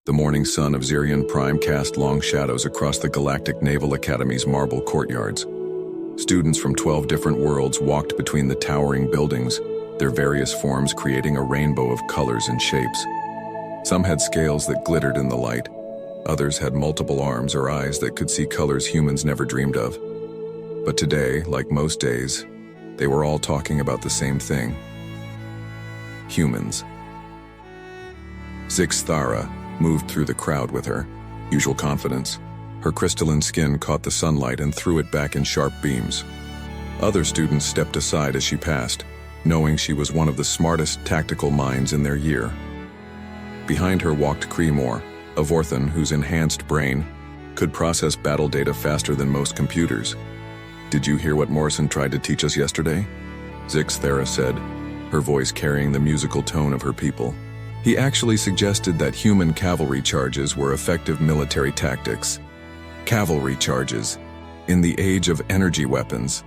The morning sun of Zirion Prime cast long shadows across the Galactic Naval Academy's marble courtyards. Students from 12 different worlds walked between the towering buildings, their various forms creating a rainbow of colors and shapes. Some had scales that glittered in the light. Others had multiple arms or eyes that could see colors humans never dreamed of. But today, like most days, they were all talking about the same thing. Humans. Zixthara moved through the crowd with her usual confidence. Her crystalline skin caught the sunlight and threw it back in sharp beams. Other students stepped aside as she passed, knowing she was one of the smartest tactical minds in their year. Behind her walked Creemore, a Vorthan whose enhanced brain could process battle data faster than most computers. "Did you hear what Morrison tried to teach us yesterday?" Zixthara said, her voice carrying the musical tone of her people. "He actually suggested that human cavalry charges were effective military tactics. Cavalry charges, in the age of energy weapons."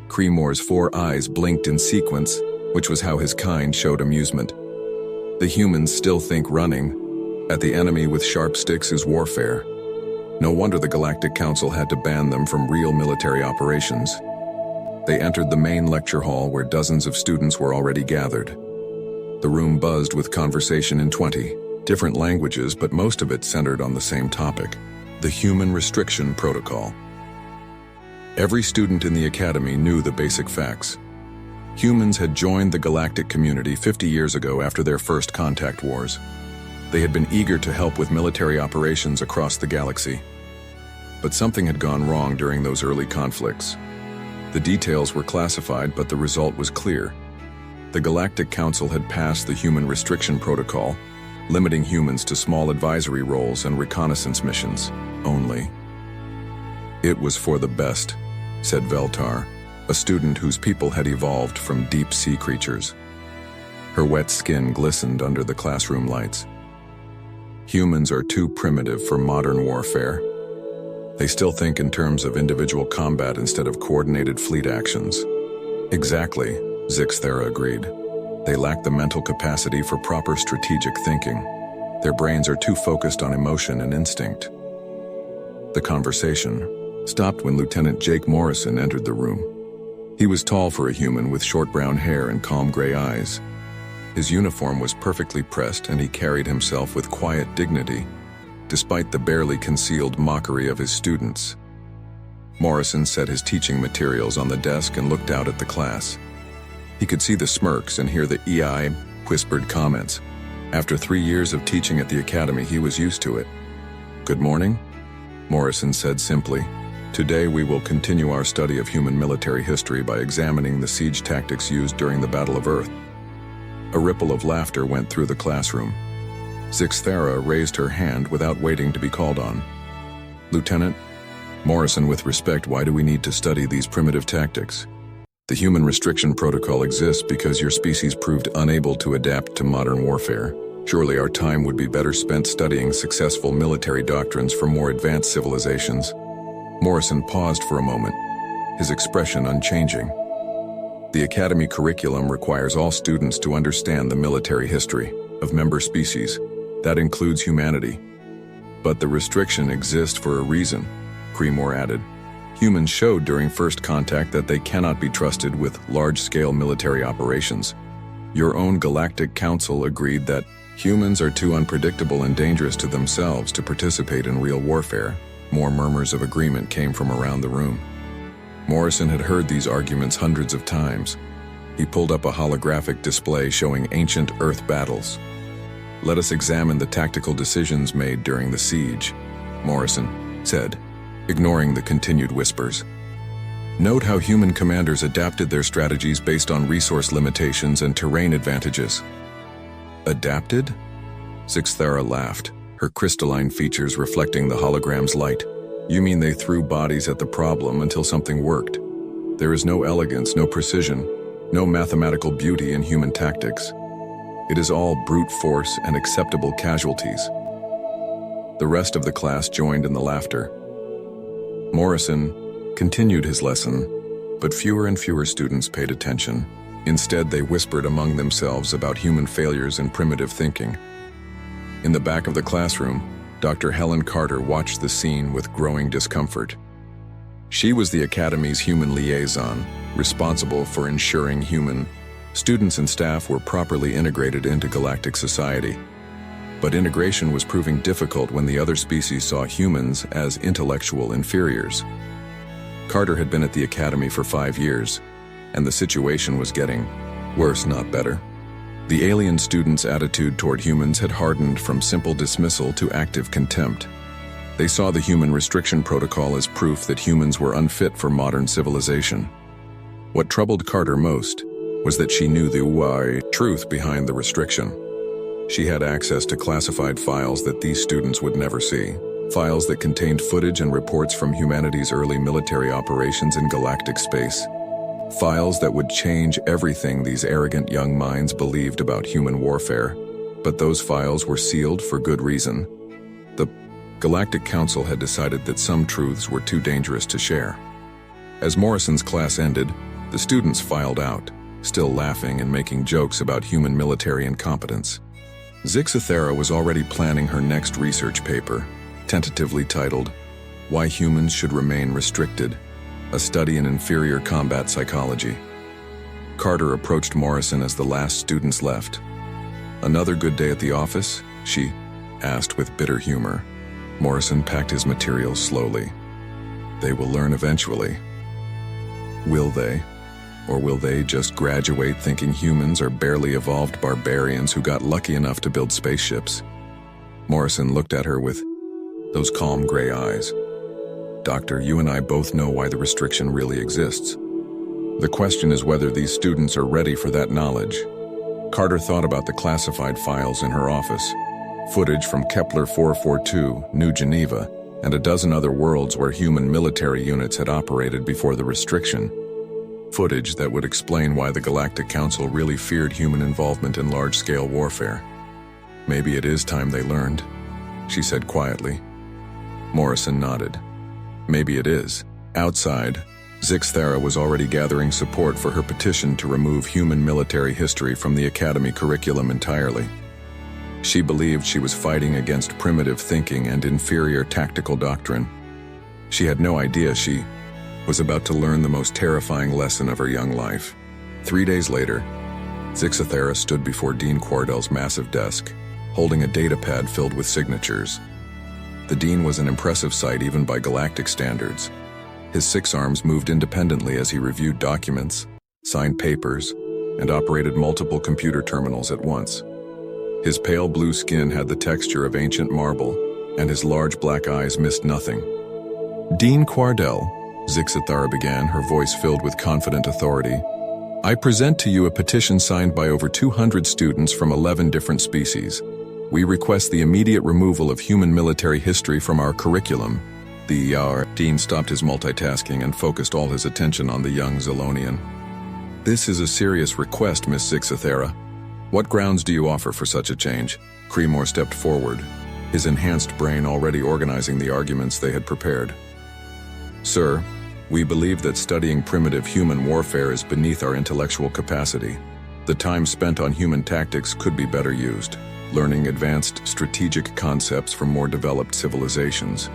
Creemore's 4 eyes blinked in sequence, which was how his kind showed amusement. The humans still think running at the enemy with sharp sticks is warfare. No wonder the Galactic Council had to ban them from real military operations. They entered the main lecture hall where dozens of students were already gathered. The room buzzed with conversation in 20 different languages, but most of it centered on the same topic: the Human Restriction Protocol. Every student in the academy knew the basic facts. Humans had joined the galactic community 50 years ago after their first contact wars. They had been eager to help with military operations across the galaxy. But something had gone wrong during those early conflicts. The details were classified, but the result was clear. The Galactic Council had passed the Human Restriction Protocol, limiting humans to small advisory roles and reconnaissance missions only. "It was for the best," said Veltar, a student whose people had evolved from deep-sea creatures. Her wet skin glistened under the classroom lights. "Humans are too primitive for modern warfare. They still think in terms of individual combat instead of coordinated fleet actions." "Exactly," Zixthara agreed. "They lack the mental capacity for proper strategic thinking. Their brains are too focused on emotion and instinct." The conversation stopped when Lieutenant Jake Morrison entered the room. He was tall for a human with short brown hair and calm gray eyes. His uniform was perfectly pressed and he carried himself with quiet dignity, despite the barely concealed mockery of his students. Morrison set his teaching materials on the desk and looked out at the class. He could see the smirks and hear the EI whispered comments. After 3 years of teaching at the academy, he was used to it. "Good morning," Morrison said simply. "Today we will continue our study of human military history by examining the siege tactics used during the Battle of Earth." A ripple of laughter went through the classroom. Zixthara raised her hand without waiting to be called on. "Lieutenant Morrison, with respect, why do we need to study these primitive tactics? The Human Restriction Protocol exists because your species proved unable to adapt to modern warfare. Surely our time would be better spent studying successful military doctrines for more advanced civilizations." Morrison paused for a moment, his expression unchanging. "The Academy curriculum requires all students to understand the military history of member species. That includes humanity. But the restriction exists for a reason," Creemore added. "Humans showed during first contact that they cannot be trusted with large-scale military operations. Your own Galactic Council agreed that humans are too unpredictable and dangerous to themselves to participate in real warfare." More murmurs of agreement came from around the room. Morrison had heard these arguments hundreds of times. He pulled up a holographic display showing ancient Earth battles. "Let us examine the tactical decisions made during the siege," Morrison said, ignoring the continued whispers. "Note how human commanders adapted their strategies based on resource limitations and terrain advantages." "Adapted?" Zixthara laughed, her crystalline features reflecting the hologram's light. "You mean they threw bodies at the problem until something worked? There is no elegance, no precision, no mathematical beauty in human tactics. It is all brute force and acceptable casualties." The rest of the class joined in the laughter. Morrison continued his lesson, but fewer and fewer students paid attention. Instead, they whispered among themselves about human failures and primitive thinking. In the back of the classroom, Dr. Helen Carter watched the scene with growing discomfort. She was the Academy's human liaison, responsible for ensuring human students and staff were properly integrated into galactic society. But integration was proving difficult when the other species saw humans as intellectual inferiors. Carter had been at the Academy for 5 years, and the situation was getting worse, not better. The alien students' attitude toward humans had hardened from simple dismissal to active contempt. They saw the human restriction protocol as proof that humans were unfit for modern civilization. What troubled Carter most was that she knew the truth behind the restriction. She had access to classified files that these students would never see, files that contained footage and reports from humanity's early military operations in galactic space. Files that would change everything these arrogant young minds believed about human warfare, but those files were sealed for good reason. The Galactic Council had decided that some truths were too dangerous to share. As Morrison's class ended, the students filed out, still laughing and making jokes about human military incompetence. Zixathera was already planning her next research paper, tentatively titled, "Why Humans Should Remain Restricted, a Study in Inferior Combat Psychology." Carter approached Morrison as the last students left. "Another good day at the office?" she asked with bitter humor. Morrison packed his materials slowly. "They will learn eventually." Will they? Or will they just graduate thinking humans are barely evolved barbarians who got lucky enough to build spaceships? Morrison looked at her with those calm gray eyes. "Doctor, you and I both know why the restriction really exists. The question is whether these students are ready for that knowledge." Carter thought about the classified files in her office, footage from Kepler 442, New Geneva, and a dozen other worlds where human military units had operated before the restriction. Footage that would explain why the Galactic Council really feared human involvement in large-scale warfare. "Maybe it is time they learned," she said quietly. Morrison nodded. "Maybe it is." Outside, Zixathera was already gathering support for her petition to remove human military history from the Academy curriculum entirely. She believed she was fighting against primitive thinking and inferior tactical doctrine. She had no idea she was about to learn the most terrifying lesson of her young life. 3 days later, Zixathera stood before Dean Quardell's massive desk, holding a datapad filled with signatures. The Dean was an impressive sight even by galactic standards. His 6 arms moved independently as he reviewed documents, signed papers, and operated multiple computer terminals at once. His pale blue skin had the texture of ancient marble, and his large black eyes missed nothing. "Dean Quardell," Zixathera began, her voice filled with confident authority, "I present to you a petition signed by over 200 students from 11 different species. We request the immediate removal of human military history from our curriculum." The Dean stopped his multitasking and focused all his attention on the young Zilonian. "This is a serious request, Miss Zixathera. What grounds do you offer for such a change?" Creemore stepped forward, his enhanced brain already organizing the arguments they had prepared. "Sir, we believe that studying primitive human warfare is beneath our intellectual capacity. The time spent on human tactics could be better used, learning advanced strategic concepts from more developed civilizations.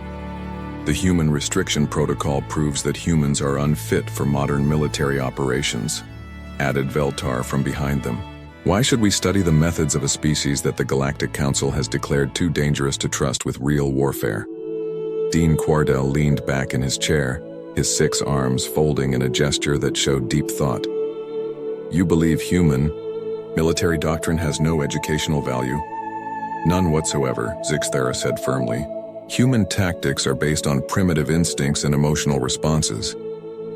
The human restriction protocol proves that humans are unfit for modern military operations," added Veltar from behind them. "Why should we study the methods of a species that the Galactic Council has declared too dangerous to trust with real warfare?" Dean Quardell leaned back in his chair, his 6 arms folding in a gesture that showed deep thought. "You believe human military doctrine has no educational value?" "None whatsoever," Zixathera said firmly. "Human tactics are based on primitive instincts and emotional responses.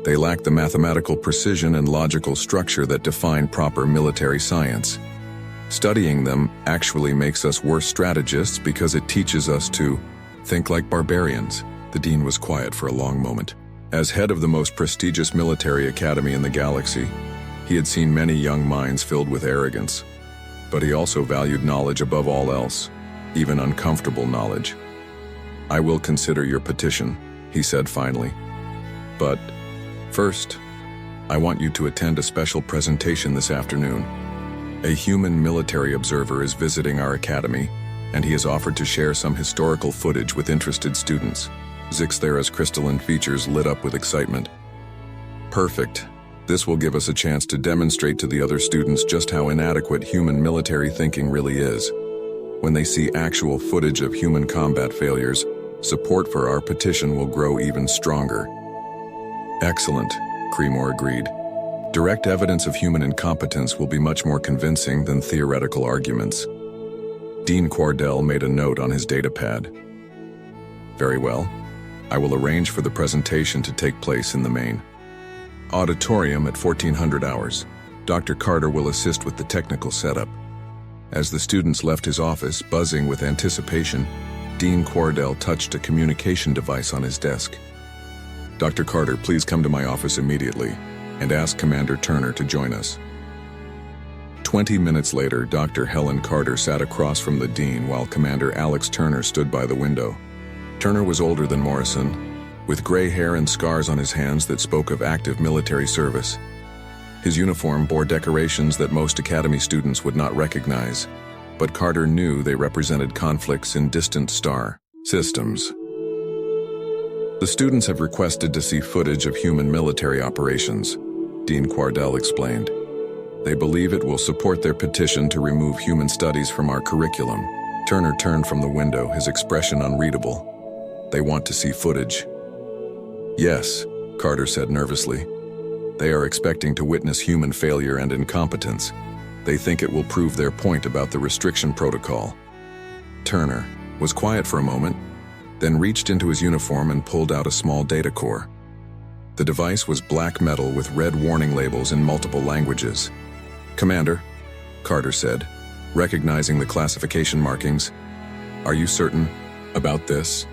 They lack the mathematical precision and logical structure that define proper military science. Studying them actually makes us worse strategists because it teaches us to think like barbarians." The Dean was quiet for a long moment. As head of the most prestigious military academy in the galaxy, he had seen many young minds filled with arrogance. But he also valued knowledge above all else, even uncomfortable knowledge. "I will consider your petition," he said finally. "But first, I want you to attend a special presentation this afternoon. A human military observer is visiting our academy, and he has offered to share some historical footage with interested students. Zixthera's crystalline features lit up with excitement. Perfect. This will give us a chance to demonstrate to the other students just how inadequate human military thinking really is. When they see actual footage of human combat failures, support for our petition will grow even stronger. Excellent, Creemore agreed. Direct evidence of human incompetence will be much more convincing than theoretical arguments. Dean Quardell made a note on his datapad. Very well. I will arrange for the presentation to take place in the main auditorium at 1400 hours. Dr. Carter will assist with the technical setup. As the students left his office, buzzing with anticipation, Dean Quardell touched a communication device on his desk. Dr. Carter, please come to my office immediately and ask Commander Turner to join us. 20 minutes later, Dr. Helen Carter sat across from the dean while Commander Alex Turner stood by the window. Turner was older than Morrison, with gray hair and scars on his hands that spoke of active military service. His uniform bore decorations that most academy students would not recognize, but Carter knew they represented conflicts in distant star systems. The students have requested to see footage of human military operations, Dean Quardell explained. They believe it will support their petition to remove human studies from our curriculum. Turner turned from the window, his expression unreadable. They want to see footage. Yes, Carter said nervously. They are expecting to witness human failure and incompetence. They think it will prove their point about the restriction protocol. Turner was quiet for a moment, then reached into his uniform and pulled out a small data core. The device was black metal with red warning labels in multiple languages. Commander, Carter said, recognizing the classification markings. Are you certain about this?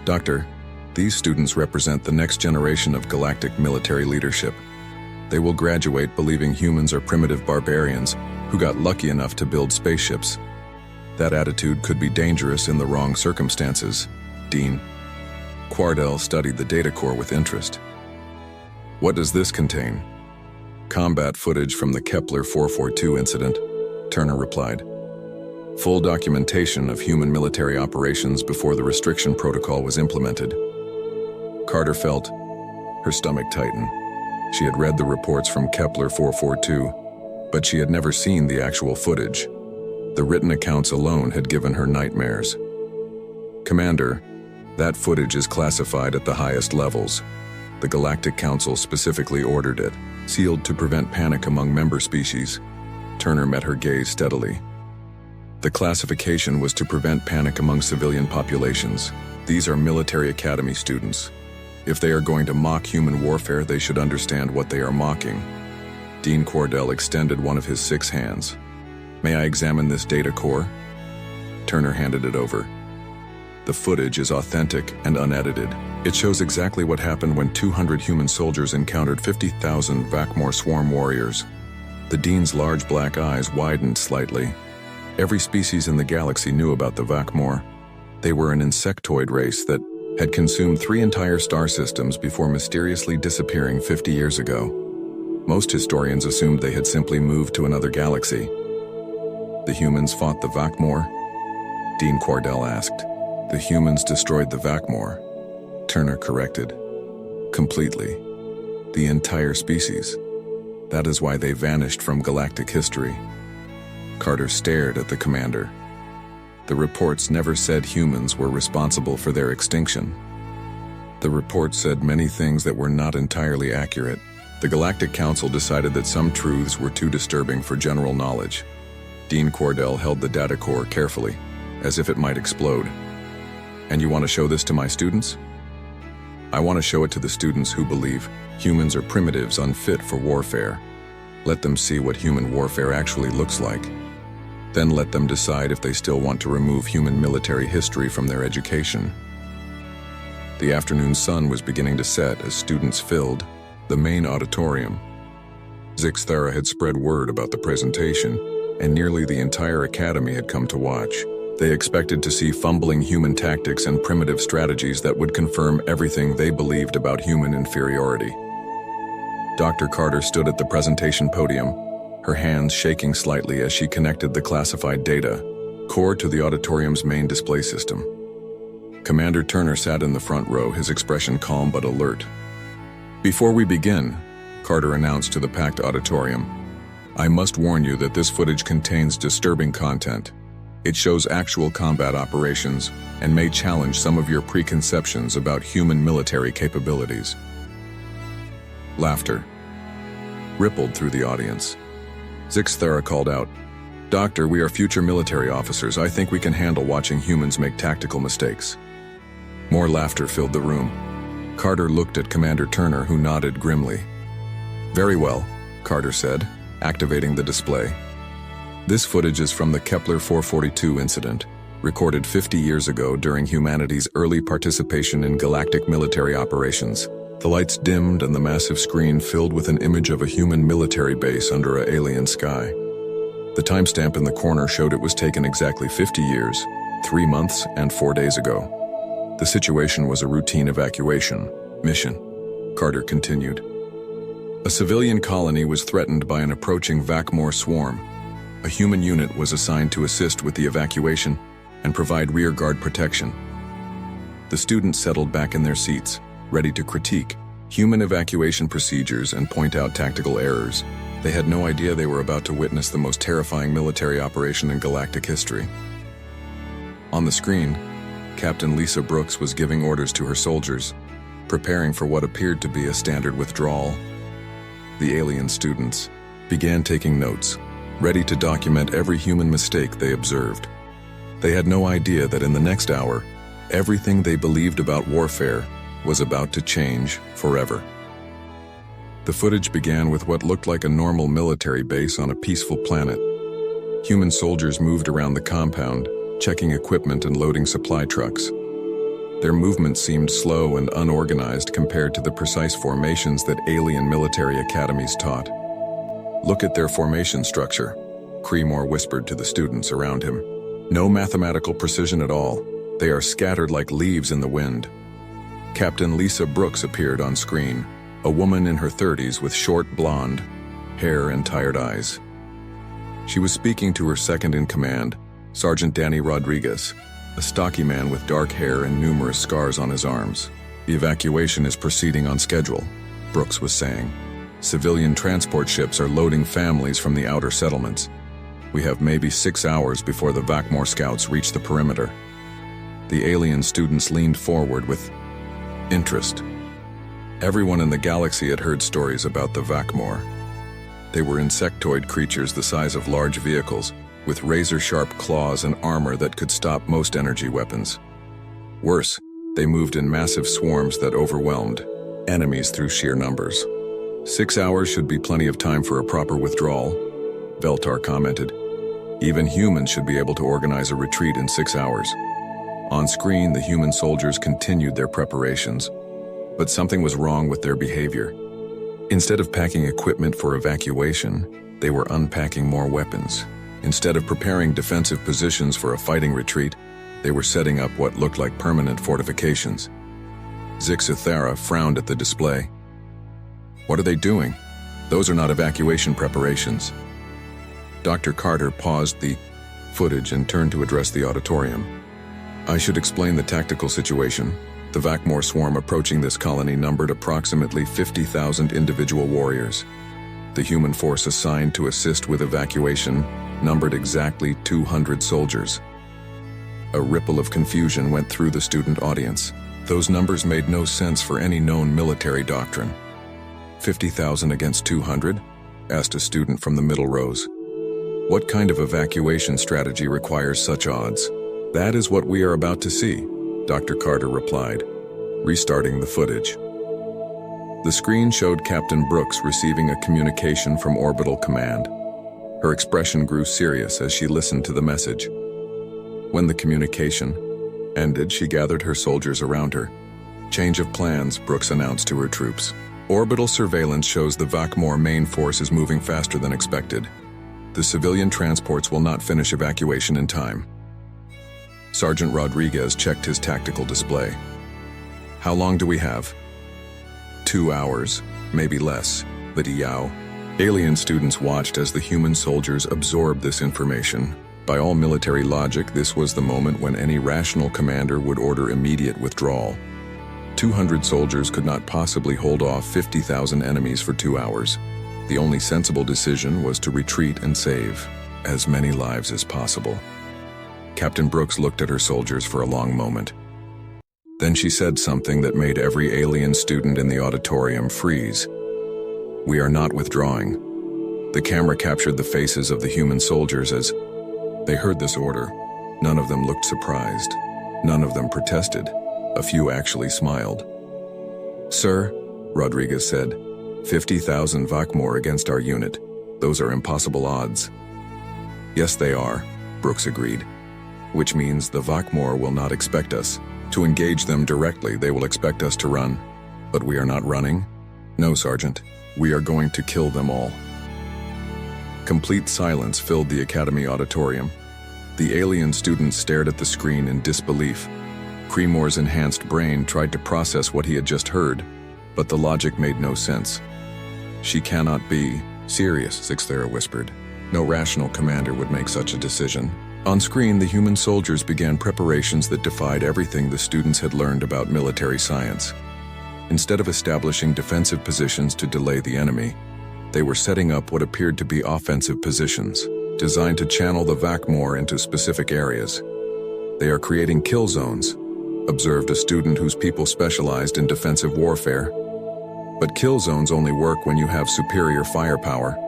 Doctor, these students represent the next generation of galactic military leadership. They will graduate believing humans are primitive barbarians who got lucky enough to build spaceships. That attitude could be dangerous in the wrong circumstances, Dean. Quardell studied the data core with interest. What does this contain? Combat footage from the Kepler 442 incident, Turner replied. Full documentation of human military operations before the restriction protocol was implemented. Carter felt her stomach tighten. She had read the reports from Kepler 442, but she had never seen the actual footage. The written accounts alone had given her nightmares. Commander, that footage is classified at the highest levels. The Galactic Council specifically ordered it, sealed to prevent panic among member species. Turner met her gaze steadily. The classification was to prevent panic among civilian populations. These are military academy students. If they are going to mock human warfare, they should understand what they are mocking. Dean Quardell extended one of his 6 hands. May I examine this data core? Turner handed it over. The footage is authentic and unedited. It shows exactly what happened when 200 human soldiers encountered 50,000 Vakmor swarm warriors. The Dean's large black eyes widened slightly. Every species in the galaxy knew about the Vakmor. They were an insectoid race that had consumed 3 entire star systems before mysteriously disappearing 50 years ago. Most historians assumed they had simply moved to another galaxy. The humans fought the Vakmor? Dean Quardell asked. The humans destroyed the Vakmor, Turner corrected. Completely. The entire species. That is why they vanished from galactic history. Carter stared at the commander. The reports never said humans were responsible for their extinction. The report said many things that were not entirely accurate. The Galactic Council decided that some truths were too disturbing for general knowledge. Dean Quardell held the data core carefully, as if it might explode. And you want to show this to my students? I want to show it to the students who believe humans are primitives unfit for warfare. Let them see what human warfare actually looks like. Then let them decide if they still want to remove human military history from their education. The afternoon sun was beginning to set as students filled the main auditorium. Zixthera had spread word about the presentation, and nearly the entire academy had come to watch. They expected to see fumbling human tactics and primitive strategies that would confirm everything they believed about human inferiority. Dr. Carter stood at the presentation podium, her hands shaking slightly as she connected the classified data. core to the auditorium's main display system. Commander Turner sat in the front row, his expression calm but alert. "Before we begin," Carter announced to the packed auditorium, "I must warn you that this footage contains disturbing content. It shows actual combat operations and may challenge some of your preconceptions about human military capabilities." Laughter rippled through the audience. Zixthera called out, "Doctor, we are future military officers. I think we can handle watching humans make tactical mistakes." More laughter filled the room. Carter looked at Commander Turner, who nodded grimly. "Very well," Carter said, activating the display. "This footage is from the Kepler 442 incident, recorded 50 years ago during humanity's early participation in galactic military operations. The lights dimmed and the massive screen filled with an image of a human military base under an alien sky. The timestamp in the corner showed it was taken exactly 50 years, 3 months and 4 days ago. The situation was a routine evacuation mission," Carter continued. "A civilian colony was threatened by an approaching Vakmor swarm. A human unit was assigned to assist with the evacuation and provide rearguard protection." The students settled back in their seats, ready to critique human evacuation procedures and point out tactical errors. They had no idea they were about to witness the most terrifying military operation in galactic history. On the screen, Captain Lisa Brooks was giving orders to her soldiers, preparing for what appeared to be a standard withdrawal. The alien students began taking notes, ready to document every human mistake they observed. They had no idea that in the next hour, everything they believed about warfare was about to change forever. The footage began with what looked like a normal military base on a peaceful planet. Human soldiers moved around the compound, checking equipment and loading supply trucks. Their movement seemed slow and unorganized compared to the precise formations that alien military academies taught. "Look at their formation structure," Creemore whispered to the students around him. "No mathematical precision at all. They are scattered like leaves in the wind." Captain Lisa Brooks appeared on screen, a woman in her 30s with short blonde hair and tired eyes. She was speaking to her second-in-command, Sergeant Danny Rodriguez, a stocky man with dark hair and numerous scars on his arms. "The evacuation is proceeding on schedule," Brooks was saying. "Civilian transport ships are loading families from the outer settlements. We have maybe 6 hours before the Vakmor scouts reach the perimeter." The alien students leaned forward with interest. Everyone in the galaxy had heard stories about the Vakmor. They were insectoid creatures the size of large vehicles, with razor-sharp claws and armor that could stop most energy weapons. Worse, they moved in massive swarms that overwhelmed enemies through sheer numbers. 6 hours should be plenty of time for a proper withdrawal," Veltar commented. "Even humans should be able to organize a retreat in 6 hours." On screen, the human soldiers continued their preparations, but something was wrong with their behavior. Instead of packing equipment for evacuation, they were unpacking more weapons. Instead of preparing defensive positions for a fighting retreat, they were setting up what looked like permanent fortifications. Zixthera frowned at the display. "What are they doing? Those are not evacuation preparations." Dr. Carter paused the footage and turned to address the auditorium. "I should explain the tactical situation. The Vakmor swarm approaching this colony numbered approximately 50,000 individual warriors. The human force assigned to assist with evacuation numbered exactly 200 soldiers." A ripple of confusion went through the student audience. Those numbers made no sense for any known military doctrine. 50,000 against 200? Asked a student from the middle rows. "What kind of evacuation strategy requires such odds?" "That is what we are about to see," Dr. Carter replied, restarting the footage. The screen showed Captain Brooks receiving a communication from Orbital Command. Her expression grew serious as she listened to the message. When the communication ended, she gathered her soldiers around her. "Change of plans," Brooks announced to her troops. "Orbital surveillance shows the Vakmor main force is moving faster than expected. The civilian transports will not finish evacuation in time." Sergeant Rodriguez checked his tactical display. "How long do we have?" 2 hours, maybe less, Liddy Yao. Alien students watched as the human soldiers absorbed this information, By all military logic, this was the moment when any rational commander would order immediate withdrawal. 200 soldiers could not possibly hold off 50,000 enemies for 2 hours. The only sensible decision was to retreat and save as many lives as possible. Captain Brooks looked at her soldiers for a long moment. Then she said something that made every alien student in the auditorium freeze. "We are not withdrawing." The camera captured the faces of the human soldiers as they heard this order. None of them looked surprised. None of them protested. A few actually smiled. "Sir," Rodriguez said, 50,000 Vakmor against our unit. Those are impossible odds." "Yes, they are," Brooks agreed. "Which means the Vakmor will not expect us to engage them directly. They will expect us to run. But we are not running. No, Sergeant. We are going to kill them all." Complete silence filled the Academy auditorium. The alien students stared at the screen in disbelief. Creemore's enhanced brain tried to process what he had just heard, but the logic made no sense. "She cannot be serious," Sixthera whispered. "No rational commander would make such a decision." On screen, the human soldiers began preparations that defied everything the students had learned about military science. Instead of establishing defensive positions to delay the enemy, they were setting up what appeared to be offensive positions, designed to channel the Vakmor into specific areas. "They are creating kill zones," observed a student whose people specialized in defensive warfare. "But kill zones only work when you have superior firepower.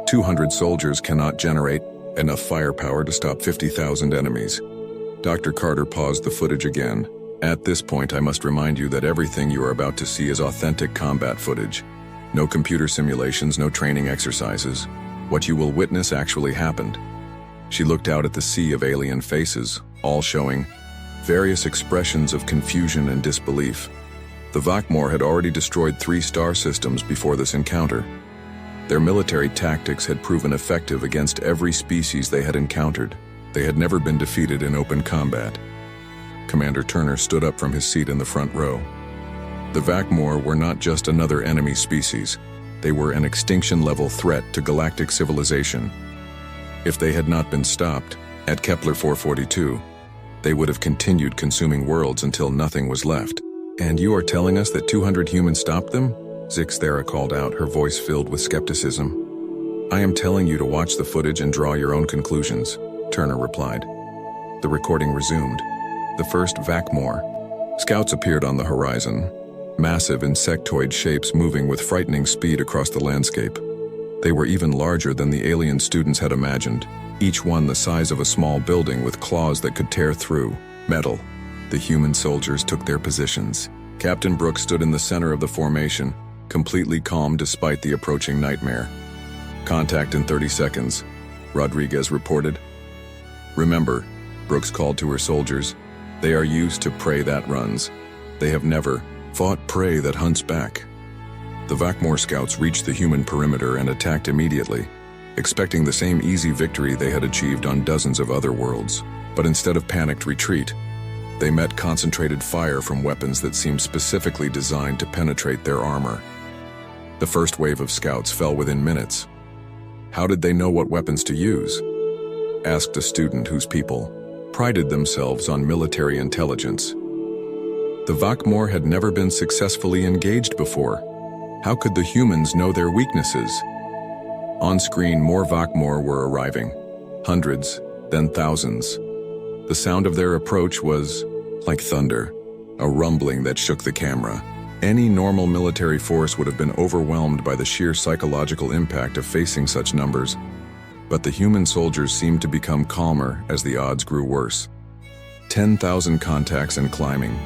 200 soldiers cannot generate enough firepower to stop 50,000 enemies." Dr. Carter paused the footage again. "At this point, I must remind you that everything you are about to see is authentic combat footage. No computer simulations, no training exercises. What you will witness actually happened." She looked out at the sea of alien faces, all showing various expressions of confusion and disbelief. The Vakmor had already destroyed 3 star systems before this encounter. Their military tactics had proven effective against every species they had encountered. They had never been defeated in open combat. Commander Turner stood up from his seat in the front row. The Vakmor were not just another enemy species. They were an extinction-level threat to galactic civilization. If they had not been stopped, at Kepler 442, they would have continued consuming worlds until nothing was left. "And you are telling us that 200 humans stopped them?" Sixthera called out, her voice filled with skepticism. "I am telling you to watch the footage and draw your own conclusions," Turner replied. The recording resumed. The first Vakmor. Scouts appeared on the horizon, massive insectoid shapes moving with frightening speed across the landscape. They were even larger than the alien students had imagined, each one the size of a small building with claws that could tear through metal. The human soldiers took their positions. Captain Brooks stood in the center of the formation, completely calm despite the approaching nightmare. "Contact in 30 seconds, Rodriguez reported. "Remember," Brooks called to her soldiers, "they are used to prey that runs. They have never fought prey that hunts back." The Vakmor scouts reached the human perimeter and attacked immediately, expecting the same easy victory they had achieved on dozens of other worlds. But instead of panicked retreat, they met concentrated fire from weapons that seemed specifically designed to penetrate their armor. The first wave of scouts fell within minutes. "How did they know what weapons to use?" asked a student whose people prided themselves on military intelligence. The Vakmor had never been successfully engaged before. How could the humans know their weaknesses? On screen, more Vakmor were arriving. Hundreds, then thousands. The sound of their approach was like thunder, a rumbling that shook the camera. Any normal military force would have been overwhelmed by the sheer psychological impact of facing such numbers. But the human soldiers seemed to become calmer as the odds grew worse. 10,000 contacts and climbing,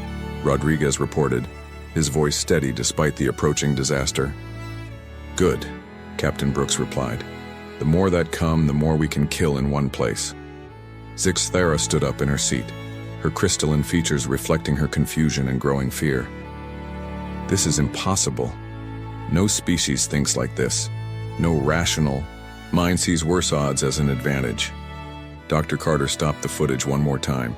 Rodriguez reported, his voice steady despite the approaching disaster. "Good," Captain Brooks replied. "The more that come, the more we can kill in one place." Sixthera stood up in her seat, her crystalline features reflecting her confusion and growing fear. "This is impossible. No species thinks like this. No rational mind sees worse odds as an advantage." Dr. Carter stopped the footage one more time.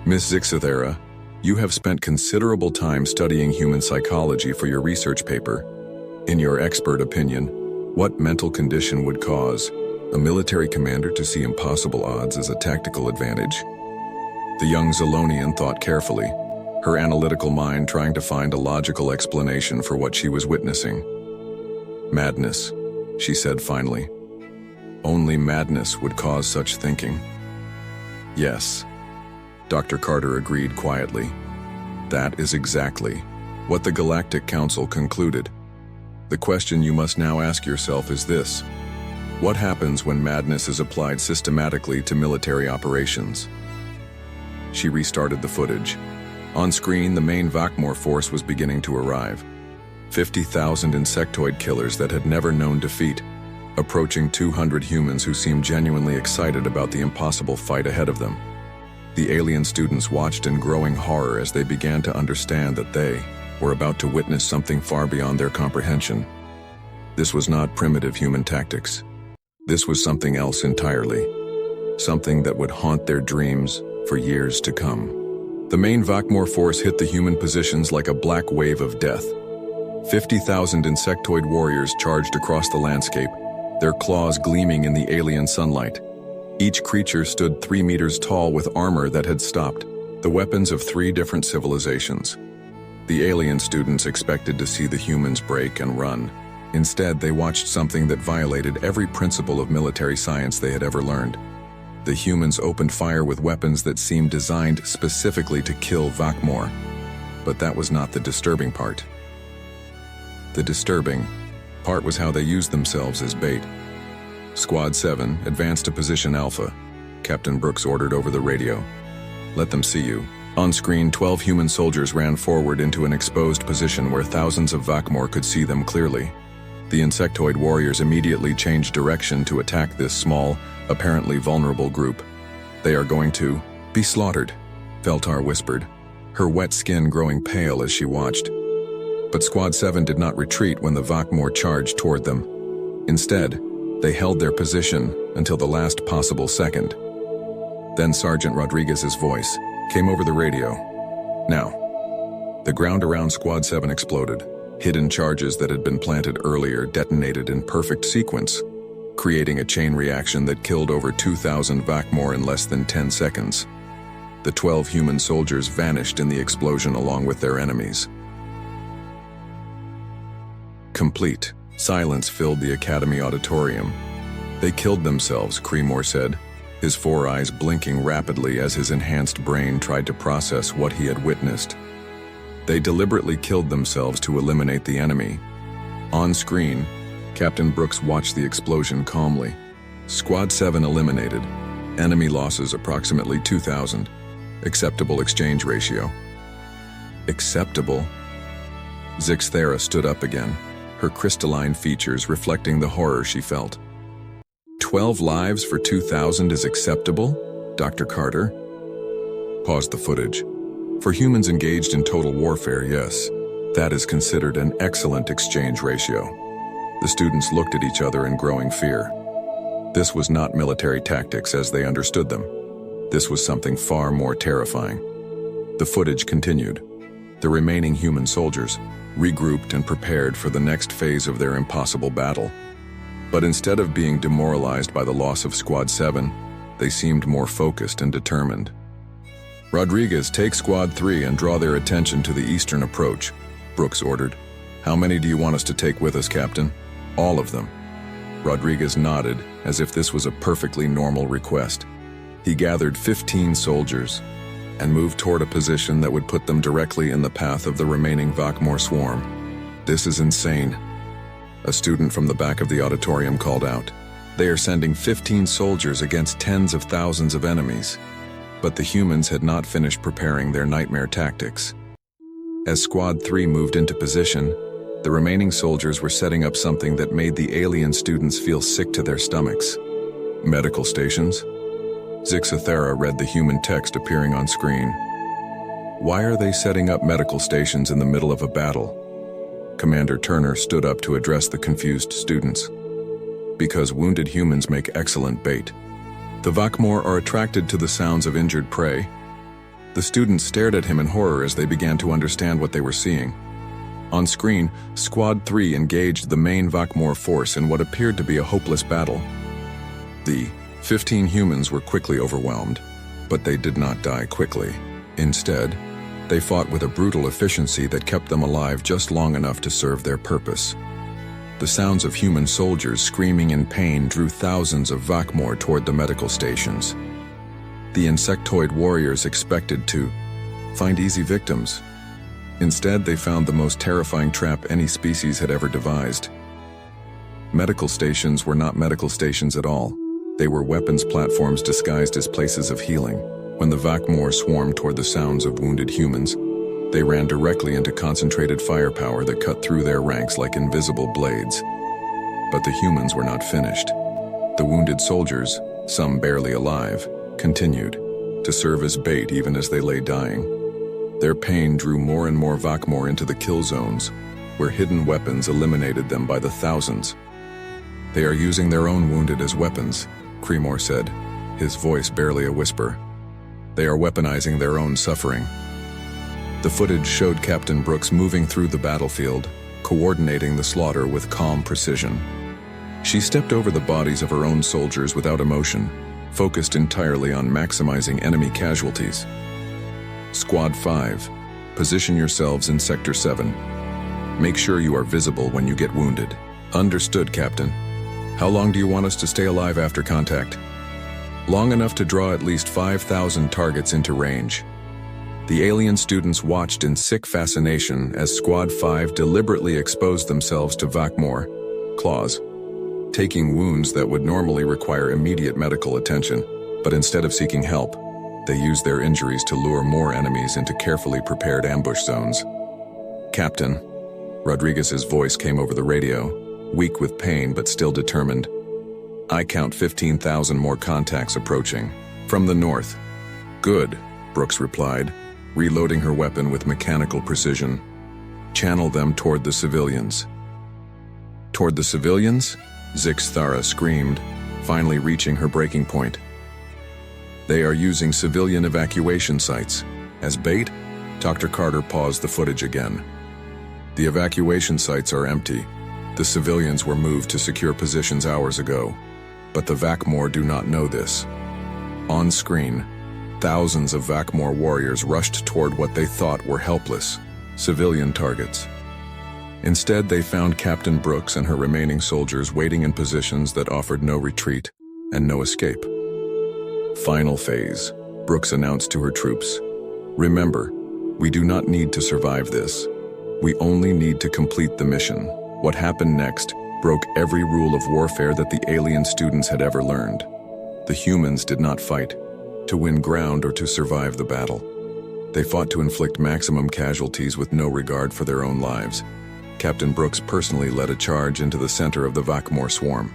"Miss Sixthera, you have spent considerable time studying human psychology for your research paper. In your expert opinion, what mental condition would cause A military commander to see impossible odds as a tactical advantage? The young Zolonian thought carefully, her analytical mind trying to find a logical explanation for what she was witnessing. Madness, she said finally. Only madness would cause such thinking. Yes, Dr. Carter agreed quietly. That is exactly what the Galactic Council concluded. The question you must now ask yourself is this: what happens when madness is applied systematically to military operations? She restarted the footage. On screen, the main Vakmor force was beginning to arrive. 50,000 insectoid killers that had never known defeat, approaching 200 humans who seemed genuinely excited about the impossible fight ahead of them. The alien students watched in growing horror as they began to understand that they were about to witness something far beyond their comprehension. This was not primitive human tactics. This was something else entirely. Something that would haunt their dreams for years to come. The main Vakmor force hit the human positions like a black wave of death. 50,000 insectoid warriors charged across the landscape, their claws gleaming in the alien sunlight. Each creature stood 3 meters tall with armor that had stopped, the weapons of 3 different civilizations. The alien students expected to see the humans break and run. Instead, they watched something that violated every principle of military science they had ever learned. The humans opened fire with weapons that seemed designed specifically to kill Vakmor. But that was not the disturbing part. The disturbing part was how they used themselves as bait. Squad 7 advanced to position Alpha. Captain Brooks ordered over the radio. Let them see you. On screen, 12 human soldiers ran forward into an exposed position where thousands of Vakmor could see them clearly. The insectoid warriors immediately changed direction to attack this small, apparently vulnerable group. They are going to be slaughtered, Veltar whispered, her wet skin growing pale as she watched. But Squad 7 did not retreat when the Vakmor charged toward them. Instead, they held their position until the last possible second. Then Sergeant Rodriguez's voice came over the radio. Now, the ground around Squad 7 exploded. Hidden charges that had been planted earlier detonated in perfect sequence, creating a chain reaction that killed over 2,000 Vakmor in less than 10 seconds. The 12 human soldiers vanished in the explosion along with their enemies. Complete silence filled the Academy auditorium. They killed themselves, Creemore said, his 4 eyes blinking rapidly as his enhanced brain tried to process what he had witnessed. They deliberately killed themselves to eliminate the enemy. On screen, Captain Brooks watched the explosion calmly. Squad 7 eliminated. Enemy losses approximately 2,000. Acceptable exchange ratio. Acceptable? Zixthera stood up again, her crystalline features reflecting the horror she felt. 12 lives for 2,000 is acceptable, Dr. Carter? Pause the footage. For humans engaged in total warfare, yes, that is considered an excellent exchange ratio. The students looked at each other in growing fear. This was not military tactics as they understood them. This was something far more terrifying. The footage continued. The remaining human soldiers regrouped and prepared for the next phase of their impossible battle. But instead of being demoralized by the loss of Squad 7, they seemed more focused and determined. Rodriguez, take Squad 3 and draw their attention to the eastern approach, Brooks ordered. How many do you want us to take with us, Captain? All of them. Rodriguez nodded, as if this was a perfectly normal request. He gathered 15 soldiers and moved toward a position that would put them directly in the path of the remaining Vakmor swarm. This is insane. A student from the back of the auditorium called out. They are sending 15 soldiers against tens of thousands of enemies. But the humans had not finished preparing their nightmare tactics. As Squad 3 moved into position, the remaining soldiers were setting up something that made the alien students feel sick to their stomachs. Medical stations? Zixthera read the human text appearing on screen. Why are they setting up medical stations in the middle of a battle? Commander Turner stood up to address the confused students. Because wounded humans make excellent bait. The Vakmor are attracted to the sounds of injured prey. The students stared at him in horror as they began to understand what they were seeing. On screen, Squad 3 engaged the main Vakmor force in what appeared to be a hopeless battle. The 15 humans were quickly overwhelmed, but they did not die quickly. Instead, they fought with a brutal efficiency that kept them alive just long enough to serve their purpose. The sounds of human soldiers screaming in pain drew thousands of Vakmor toward the medical stations. The insectoid warriors expected to find easy victims. Instead, they found the most terrifying trap any species had ever devised. Medical stations were not medical stations at all. They were weapons platforms disguised as places of healing. When the Vakmor swarmed toward the sounds of wounded humans, they ran directly into concentrated firepower that cut through their ranks like invisible blades. But the humans were not finished. The wounded soldiers, some barely alive, continued to serve as bait even as they lay dying. Their pain drew more and more Vakmor into the kill zones, where hidden weapons eliminated them by the thousands. "They are using their own wounded as weapons," Cremor said, his voice barely a whisper. "They are weaponizing their own suffering." The footage showed Captain Brooks moving through the battlefield, coordinating the slaughter with calm precision. She stepped over the bodies of her own soldiers without emotion, focused entirely on maximizing enemy casualties. Squad 5, position yourselves in Sector 7. Make sure you are visible when you get wounded. Understood, Captain. How long do you want us to stay alive after contact? Long enough to draw at least 5,000 targets into range. The alien students watched in sick fascination as Squad 5 deliberately exposed themselves to Vakmor claws, taking wounds that would normally require immediate medical attention, but instead of seeking help, they used their injuries to lure more enemies into carefully prepared ambush zones. "Captain," Rodriguez's voice came over the radio, weak with pain but still determined. "I count 15,000 more contacts approaching. From the north." "Good," Brooks replied, reloading her weapon with mechanical precision. "Channel them toward the civilians." "Toward the civilians?" Zixthara screamed, finally reaching her breaking point. "They are using civilian evacuation sites. As bait?" Dr. Carter paused the footage again. "The evacuation sites are empty. The civilians were moved to secure positions hours ago. But the Vakmor do not know this." On screen, thousands of Vakmor warriors rushed toward what they thought were helpless, civilian targets. Instead, they found Captain Brooks and her remaining soldiers waiting in positions that offered no retreat and no escape. "Final phase," Brooks announced to her troops. "Remember, we do not need to survive this. We only need to complete the mission." What happened next broke every rule of warfare that the alien students had ever learned. The humans did not fight to win ground or to survive the battle. They fought to inflict maximum casualties with no regard for their own lives. Captain Brooks personally led a charge into the center of the Vakmor swarm.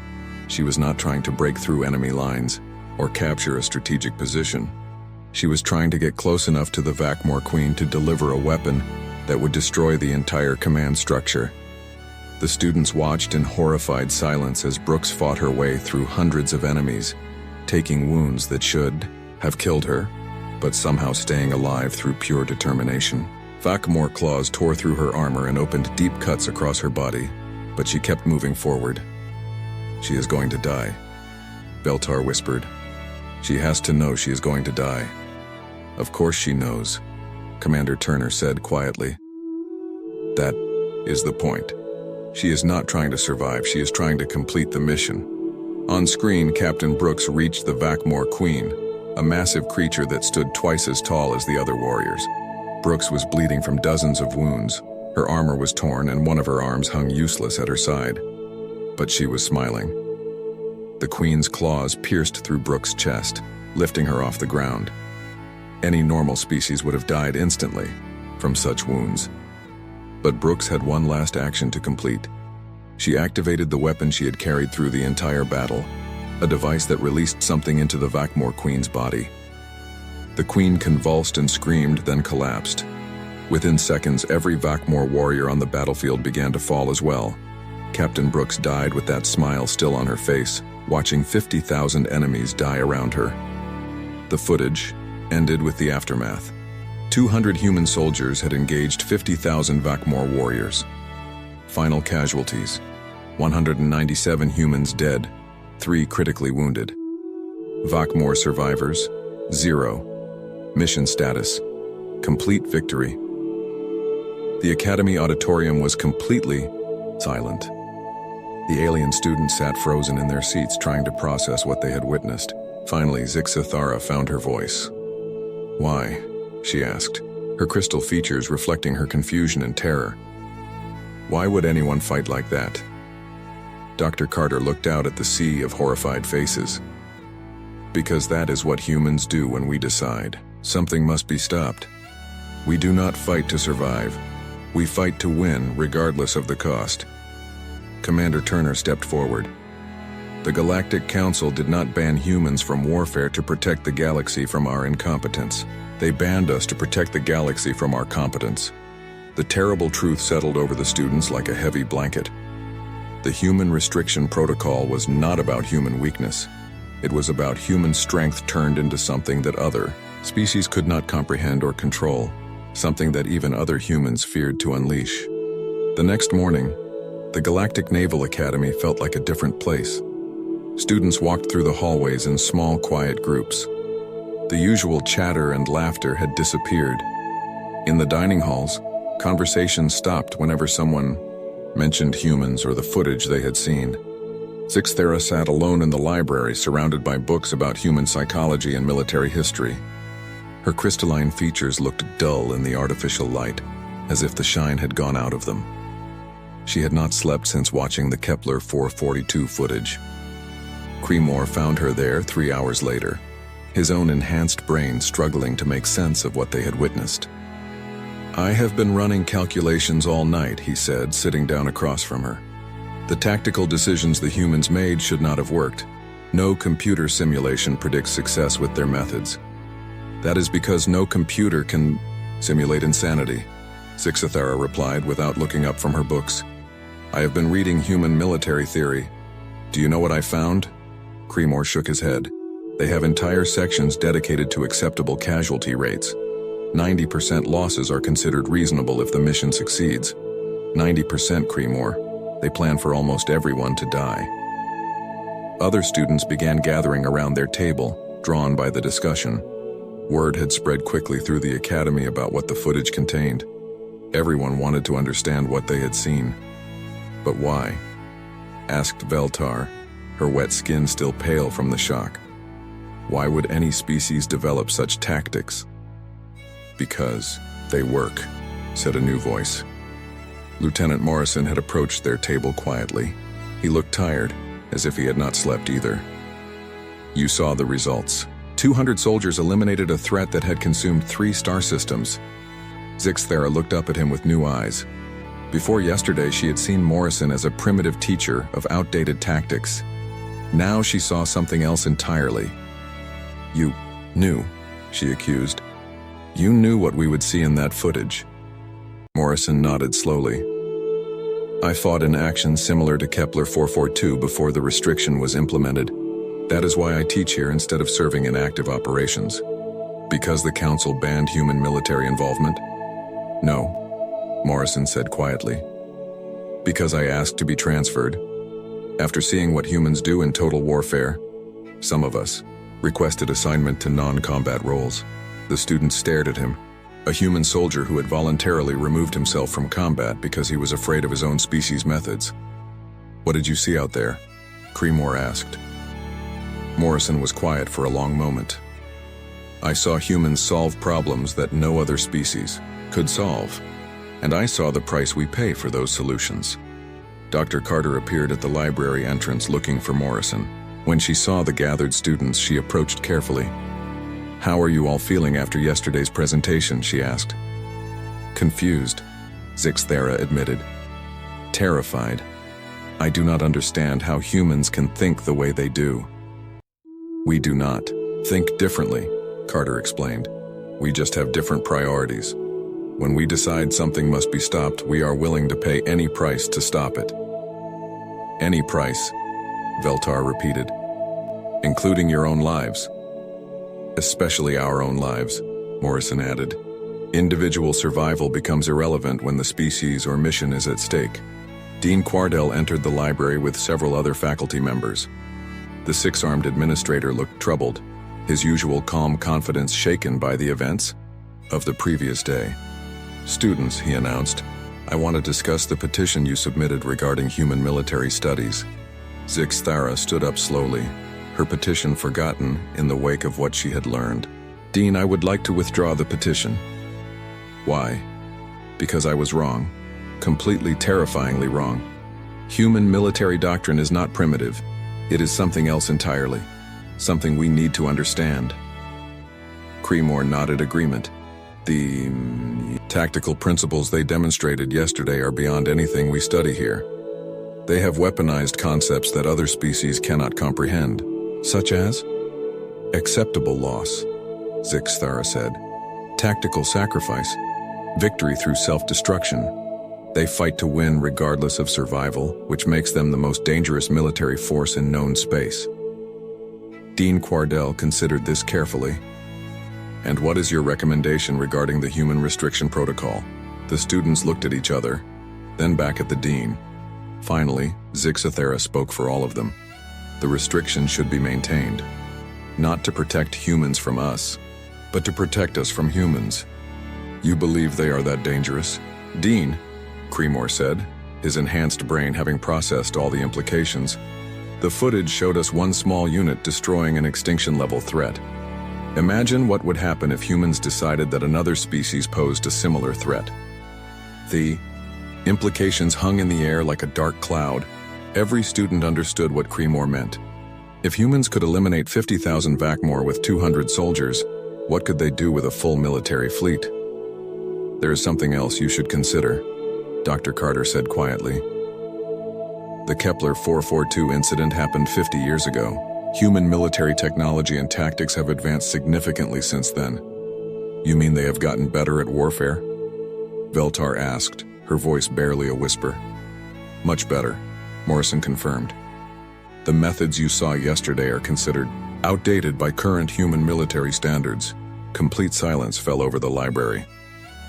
She was not trying to break through enemy lines or capture a strategic position. She was trying to get close enough to the Vakmor Queen to deliver a weapon that would destroy the entire command structure. The students watched in horrified silence as Brooks fought her way through hundreds of enemies, taking wounds that should have killed her, but somehow staying alive through pure determination. Vakmor claws tore through her armor and opened deep cuts across her body, but she kept moving forward. "She is going to die," Beltar whispered. "She has to know she is going to die." "Of course she knows," Commander Turner said quietly. "That is the point. She is not trying to survive, she is trying to complete the mission." On screen, Captain Brooks reached the Vakmor Queen, a massive creature that stood twice as tall as the other warriors. Brooks was bleeding from dozens of wounds. Her armor was torn and one of her arms hung useless at her side. But she was smiling. The Queen's claws pierced through Brooks' chest, lifting her off the ground. Any normal species would have died instantly from such wounds. But Brooks had one last action to complete. She activated the weapon she had carried through the entire battle, a device that released something into the Vakmor Queen's body. The Queen convulsed and screamed, then collapsed. Within seconds, every Vakmor warrior on the battlefield began to fall as well. Captain Brooks died with that smile still on her face, watching 50,000 enemies die around her. The footage ended with the aftermath. 200 human soldiers had engaged 50,000 Vakmor warriors. Final casualties: 197 humans dead, 3 critically wounded. Vachmore survivors, 0. Mission status, complete victory. The Academy auditorium was completely silent. The alien students sat frozen in their seats, trying to process what they had witnessed. Finally, Zixithara found her voice. "Why?" she asked, her crystal features reflecting her confusion and terror. "Why would anyone fight like that?" Dr. Carter looked out at the sea of horrified faces. "Because that is what humans do when we decide something must be stopped. We do not fight to survive. We fight to win, regardless of the cost." Commander Turner stepped forward. "The Galactic Council did not ban humans from warfare to protect the galaxy from our incompetence. They banned us to protect the galaxy from our competence." The terrible truth settled over the students like a heavy blanket. The human restriction protocol was not about human weakness. It was about human strength turned into something that other species could not comprehend or control, something that even other humans feared to unleash. The next morning, the Galactic Naval Academy felt like a different place. Students walked through the hallways in small, quiet groups. The usual chatter and laughter had disappeared. In the dining halls, conversations stopped whenever someone mentioned humans or the footage they had seen. Zixithara sat alone in the library, surrounded by books about human psychology and military history. Her crystalline features looked dull in the artificial light, as if the shine had gone out of them. She had not slept since watching the Kepler 442 footage. Creemore found her there 3 hours later, his own enhanced brain struggling to make sense of what they had witnessed. "I have been running calculations all night," he said, sitting down across from her. "The tactical decisions the humans made should not have worked. No computer simulation predicts success with their methods. That is because no computer can simulate insanity," Zixithara replied without looking up from her books. "I have been reading human military theory. Do you know what I found?" Creemore shook his head. "They have entire sections dedicated to acceptable casualty rates. 90% losses are considered reasonable if the mission succeeds. 90%, Creemore. They plan for almost everyone to die." Other students began gathering around their table, drawn by the discussion. Word had spread quickly through the academy about what the footage contained. Everyone wanted to understand what they had seen. "But why?" asked Veltar, her wet skin still pale from the shock. "Why would any species develop such tactics?" "Because they work," said a new voice. Lieutenant Morrison had approached their table quietly. He looked tired, as if he had not slept either. "You saw the results. 200 soldiers eliminated a threat that had consumed 3 star systems." Zixithara looked up at him with new eyes. Before yesterday, she had seen Morrison as a primitive teacher of outdated tactics. Now she saw something else entirely. "You knew," she accused. "You knew what we would see in that footage." Morrison nodded slowly. "I fought in action similar to Kepler 442 before the restriction was implemented. That is why I teach here instead of serving in active operations." "Because the Council banned human military involvement?" "No," Morrison said quietly. "Because I asked to be transferred. After seeing what humans do in total warfare, some of us requested assignment to non-combat roles." The student stared at him, a human soldier who had voluntarily removed himself from combat because he was afraid of his own species' methods. "What did you see out there?" Creemore asked. Morrison was quiet for a long moment. "I saw humans solve problems that no other species could solve, and I saw the price we pay for those solutions." Dr. Carter appeared at the library entrance looking for Morrison. When she saw the gathered students, she approached carefully. "How are you all feeling after yesterday's presentation?" she asked. "Confused," Zixithara admitted. "Terrified. I do not understand how humans can think the way they do." "We do not think differently," Carter explained. "We just have different priorities. When we decide something must be stopped, we are willing to pay any price to stop it." "Any price," Veltar repeated. "Including your own lives." "Especially our own lives," Morrison added. "Individual survival becomes irrelevant when the species or mission is at stake." Dean Quardell entered the library with several other faculty members. The six-armed administrator looked troubled, his usual calm confidence shaken by the events of the previous day. "Students," he announced, "I want to discuss the petition you submitted regarding human military studies." Zixthara stood up slowly, her petition forgotten in the wake of what she had learned. "Dean, I would like to withdraw the petition." "Why?" "Because I was wrong. Completely terrifyingly wrong. Human military doctrine is not primitive. It is something else entirely. Something we need to understand." Creemore nodded agreement. "The tactical principles they demonstrated yesterday are beyond anything we study here. They have weaponized concepts that other species cannot comprehend, such as acceptable loss," Zixthara said, "tactical sacrifice, victory through self-destruction. They fight to win regardless of survival, which makes them the most dangerous military force in known space." Dean Quardell considered this carefully. "And what is your recommendation regarding the human restriction protocol?" The students looked at each other, then back at the dean. Finally, Zixthara spoke for all of them. "The restriction should be maintained, not to protect humans from us, but to protect us from humans." "You believe they are that dangerous?" "Dean," Creemore said, his enhanced brain having processed all the implications, "the footage showed us one small unit destroying an extinction-level threat. Imagine what would happen if humans decided that another species posed a similar threat." The implications hung in the air like a dark cloud. Every student understood what Creemore meant. If humans could eliminate 50,000 Vakmor with 200 soldiers, what could they do with a full military fleet? "There is something else you should consider," Dr. Carter said quietly. "The Kepler 442 incident happened 50 years ago. Human military technology and tactics have advanced significantly since then." "You mean they have gotten better at warfare?" Veltar asked, her voice barely a whisper. "Much better," Morrison confirmed. "The methods you saw yesterday are considered outdated by current human military standards." Complete silence fell over the library.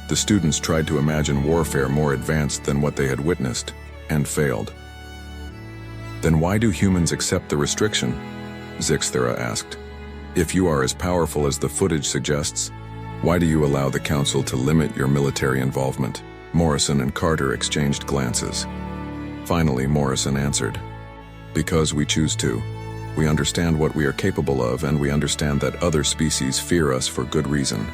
The students tried to imagine warfare more advanced than what they had witnessed, and failed. "Then why do humans accept the restriction?" Zixthara asked. "If you are as powerful as the footage suggests, why do you allow the Council to limit your military involvement?" Morrison and Carter exchanged glances. Finally, Morrison answered, "Because we choose to. We understand what we are capable of, and we understand that other species fear us for good reason.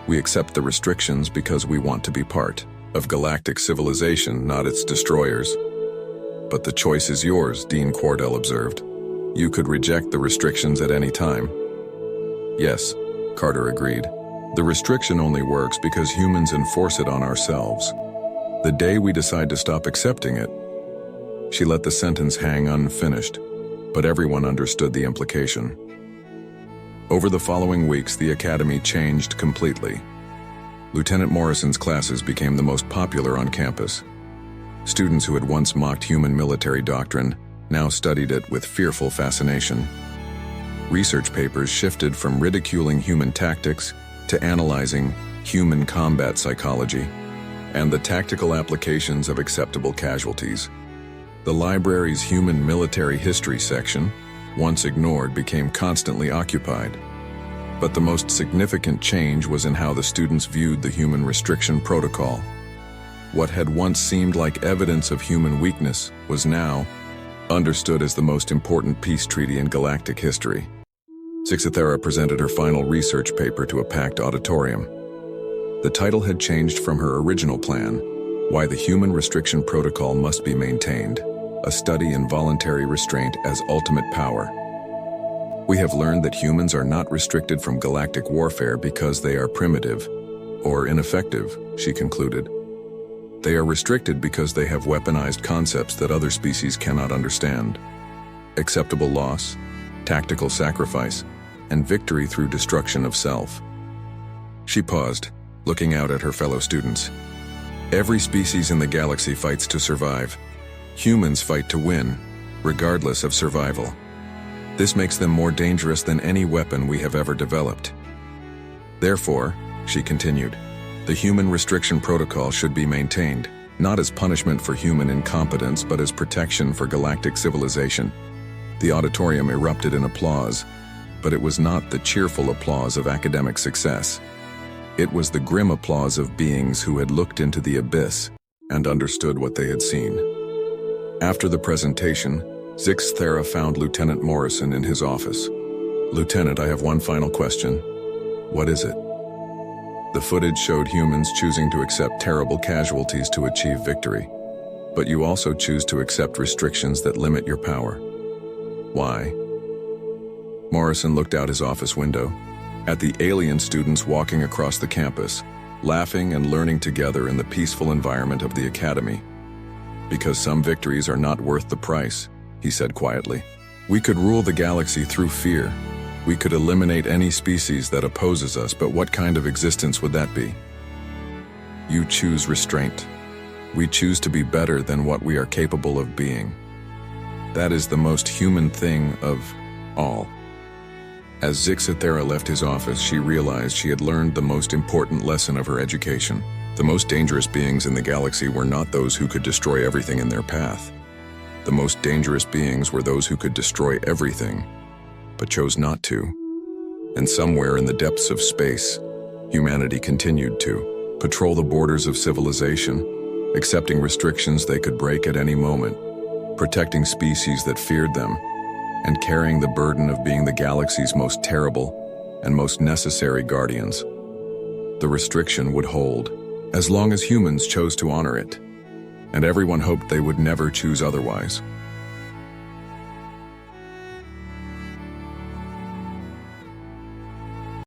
We accept the restrictions because we want to be part of galactic civilization, not its destroyers." "But the choice is yours," Dean Quardell observed. "You could reject the restrictions at any time." "Yes," Carter agreed. "The restriction only works because humans enforce it on ourselves. The day we decide to stop accepting it." She let the sentence hang unfinished, but everyone understood the implication. Over the following weeks, the Academy changed completely. Lieutenant Morrison's classes became the most popular on campus. Students who had once mocked human military doctrine now studied it with fearful fascination. Research papers shifted from ridiculing human tactics to analyzing human combat psychology and the tactical applications of acceptable casualties. The library's human military history section, once ignored, became constantly occupied. But the most significant change was in how the students viewed the human restriction protocol. What had once seemed like evidence of human weakness was now understood as the most important peace treaty in galactic history. Zixthara presented her final research paper to a packed auditorium. The title had changed from her original plan, Why the Human Restriction Protocol Must Be Maintained, a study in voluntary restraint as ultimate power. "We have learned that humans are not restricted from galactic warfare because they are primitive or ineffective," she concluded. "They are restricted because they have weaponized concepts that other species cannot understand. Acceptable loss, tactical sacrifice, and victory through destruction of self." She paused, looking out at her fellow students. "Every species in the galaxy fights to survive. Humans fight to win, regardless of survival. This makes them more dangerous than any weapon we have ever developed. Therefore," she continued, "the human restriction protocol should be maintained, not as punishment for human incompetence but as protection for galactic civilization. The auditorium erupted in applause, but it was not the cheerful applause of academic success. It was the grim applause of beings who had looked into the abyss and understood what they had seen. After the presentation, Zix Thera found Lieutenant Morrison in his office. "Lieutenant, I have one final question." "What is it?" "The footage showed humans choosing to accept terrible casualties to achieve victory. But you also choose to accept restrictions that limit your power. Why?" Morrison looked out his office window at the alien students walking across the campus, laughing and learning together in the peaceful environment of the academy. "Because some victories are not worth the price," he said quietly. "We could rule the galaxy through fear. We could eliminate any species that opposes us, but what kind of existence would that be? You choose restraint. We choose to be better than what we are capable of being. That is the most human thing of all." As Zixithera left his office, she realized she had learned the most important lesson of her education. The most dangerous beings in the galaxy were not those who could destroy everything in their path. The most dangerous beings were those who could destroy everything, but chose not to. And somewhere in the depths of space, humanity continued to patrol the borders of civilization, accepting restrictions they could break at any moment, protecting species that feared them, and carrying the burden of being the galaxy's most terrible and most necessary guardians. The restriction would hold, as long as humans chose to honor it, and everyone hoped they would never choose otherwise.